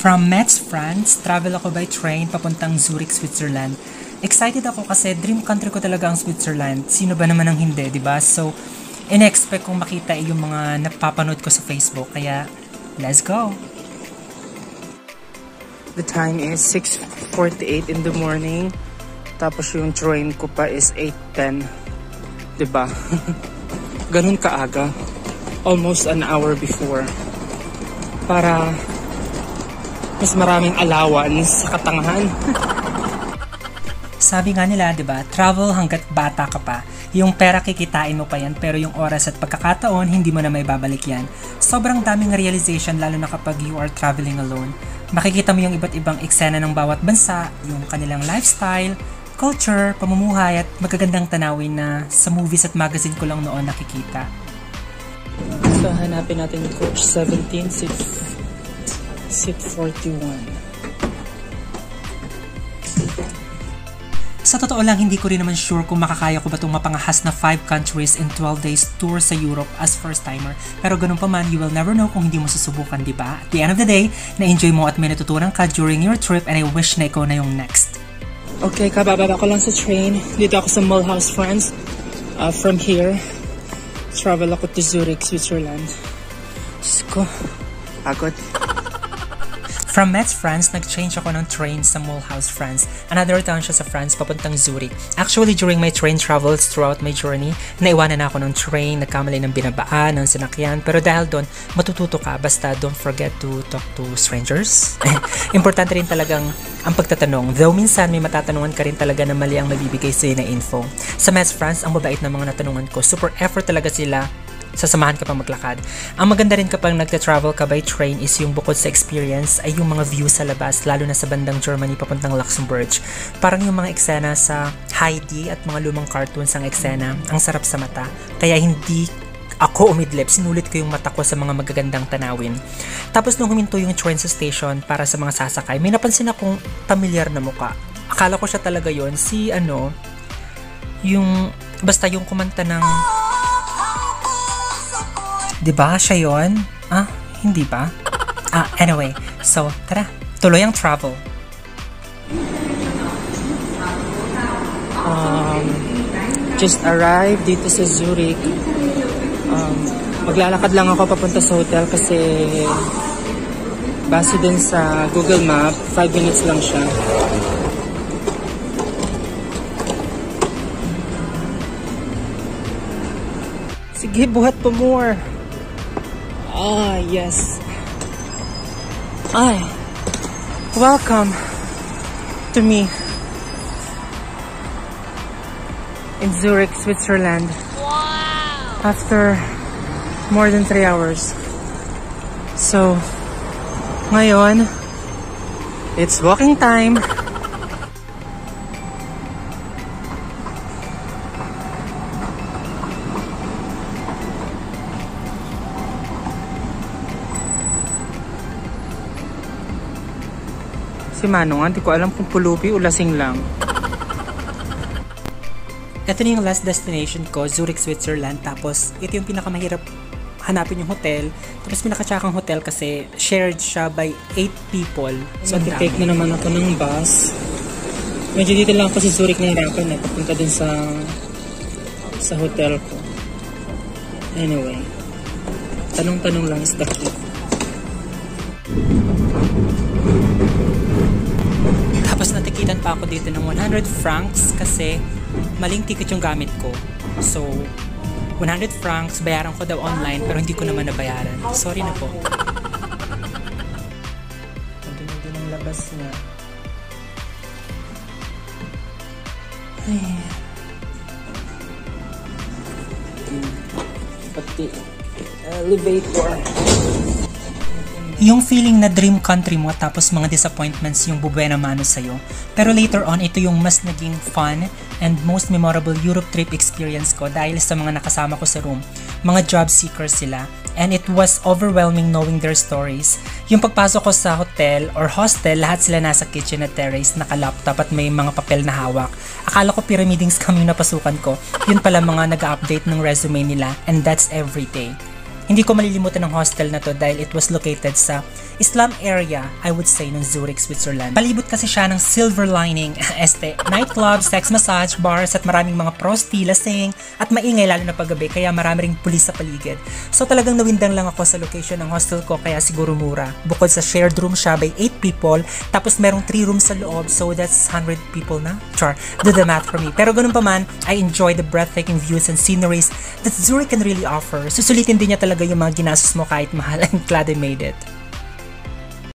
From Metz, France, travel ako by train papuntang Zurich, Switzerland. Excited ako kasi dream country ko talaga ang Switzerland. Sino ba naman ang hindi, di ba? So, in-expect kong makita yung mga napapanood ko sa Facebook. Kaya, let's go! The time is 6:48 in the morning. Tapos yung train ko pa is 8:10. Di ba? Ganun kaaga. Almost an hour before. Para mas maraming allowance sa katangahan. Sabi nga nila, 'di ba? Travel hangga't bata ka pa. Yung pera kikitain mo pa yan, pero yung oras at pagkakataon, hindi mo na may babalik yan. Sobrang daming realization, lalo na kapag you are traveling alone. Makikita mo yung iba't ibang eksena ng bawat bansa, yung kanilang lifestyle, culture, pamumuhay, at magagandang tanawin na sa movies at magazine ko lang noon nakikita. So, hanapin natin yung coach 17, seat 41. Sa totoo lang, hindi ko rin naman sure kung makakaya ko ba itong mapangahas na 5 countries in 12 days tour sa Europe as first timer. Pero ganun pa man, you will never know kung hindi mo susubukan, di ba? At the end of the day, na-enjoy mo at may natutunan ka during your trip, and I wish na ikaw na yung next. Okay, kabababa ko lang sa train. Dito ako sa Mulhouse, France. From here, travel ako to Zurich, Switzerland. Diyos ko, pagod. From Metz, France, nag-change ako ng train sa Mulhouse, France. Another town siya sa France, papuntang Zurich. Actually, during my train travels throughout my journey, naiwanan na ako ng train, nagkamali ng binabaan, ng sinakyan. Pero dahil doon, matututo ka, basta don't forget to talk to strangers. Importante rin talagang ang pagtatanong. Though minsan, may matatanungan ka rin talaga na mali ang mabibigay sa'yo na info. Sa Metz, France, ang babait ng mga natanungan ko. Super effort talaga sila. Sasamahan ka pang maglakad. Ang maganda rin kapag nagta-travel ka by train is yung bukod sa experience ay yung mga view sa labas, lalo na sa bandang Germany papuntang Luxembourg. Parang yung mga eksena sa Heidi at mga lumang cartoons ang eksena, ang sarap sa mata. Kaya hindi ako umidlip, sinulit ko yung mata ko sa mga magagandang tanawin. Tapos nung huminto yung train sa station para sa mga sasakay, may napansin akong pamilyar na muka. Akala ko siya talaga yon, si basta yung kumanta ng... Diba siya yun? Hindi ba? Anyway, so tara, tuloy ang travel. Just arrived dito sa Zurich. Maglalakad lang ako papunta sa hotel kasi base din sa Google Map, 5 minutes lang siya. Sige, buhat pa more. Yes. Welcome to me in Zurich, Switzerland. Wow! After more than 3 hours. So, ngayon, it's walking time. Si Manong, hindi ko alam kung pulubi o lasing lang. Ito na yung last destination ko, Zurich, Switzerland. Tapos, ito yung pinakamahirap hanapin yung hotel. Tapos, pinakatsakang hotel kasi shared siya by 8 people. So, take na naman ako ng bus. Medyo dito lang ako sa Zurich nahirapan papunta din sa hotel ko. Anyway, tanong-tanong lang is the key. Tapos natikitan pa ako dito ng 100 francs kasi maling ticket yung gamit ko. So, 100 francs, bayaran ko daw online pero hindi ko naman nabayaran. Sorry na po. Ito na yung labas niya. Pati elevator. Yung feeling na dream country mo tapos mga disappointments yung bubuena mano sa'yo. Pero later on, ito yung mas naging fun and most memorable Europe trip experience ko dahil sa mga nakasama ko sa room. Mga job seekers sila. And it was overwhelming knowing their stories. Yung pagpasok ko sa hotel or hostel, lahat sila nasa kitchen at terrace, naka-laptop at may mga papel na hawak. Akala ko pyramiding scam yung napasukan ko. Yun pala mga nag-update ng resume nila, and that's every day. Hindi ko malilimutan ng hostel na to dahil it was located sa slum area, I would say, ng Zurich, Switzerland. Palibot kasi siya ng silver lining, nightclubs, sex massage, bars, at maraming mga prosti, lasing, at maingay lalo na paggabi, kaya marami ring pulis sa paligid. So talagang nawindang lang ako sa location ng hostel ko, kaya siguro mura. Bukod sa shared room siya by 8 people, tapos merong 3 rooms sa loob, so that's 100 people na? Char, do the math for me. Pero ganun pa man, I enjoy the breathtaking views and sceneries that Zurich can really offer. Susulitin din niya talaga yung mga ginastos mo kahit mahal. I'm glad I made it.